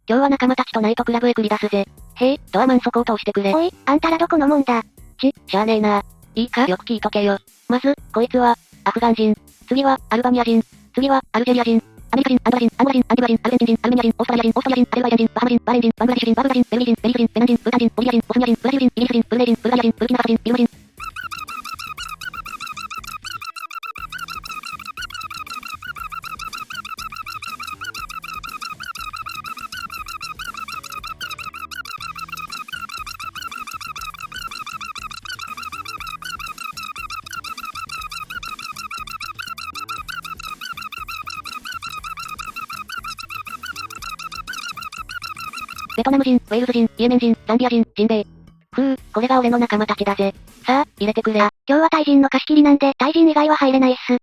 今日は仲間たちとナイトクラブへ繰り出すぜ。へい、ドアマンそこを通してくれ。おい、あんたらどこのもんだ。しゃあねえな。いいかよく聞いとけよ。まず、こいつは、アフガン人。次は、アルバニア人。次は、アルジェリア人。アメリカ人、アンドラ人、アンゴラ人、アンディバ人、アルゼンチン人、アルメニア人、オーストラリア人、オーストラリア人、アゼルバイジャン人、バハマ人、バレン人、バングラデシュ人、バルガ人、ベルギー人、ベリー人、ベナン人、ベナン人、ブータン人、ボリビア人、ボスニア人、ブラジル人、ブラジル人、ブルネイ人、ブルガリア人、ブルキナファソ人、ベトナム人、ウェールズ人、イエメン人、ザンビア人、ジンベエ。これが俺の仲間たちだぜ。さあ、入れてくれ。今日はタイ人の貸し切りなんで、タイ人以外は入れないっす。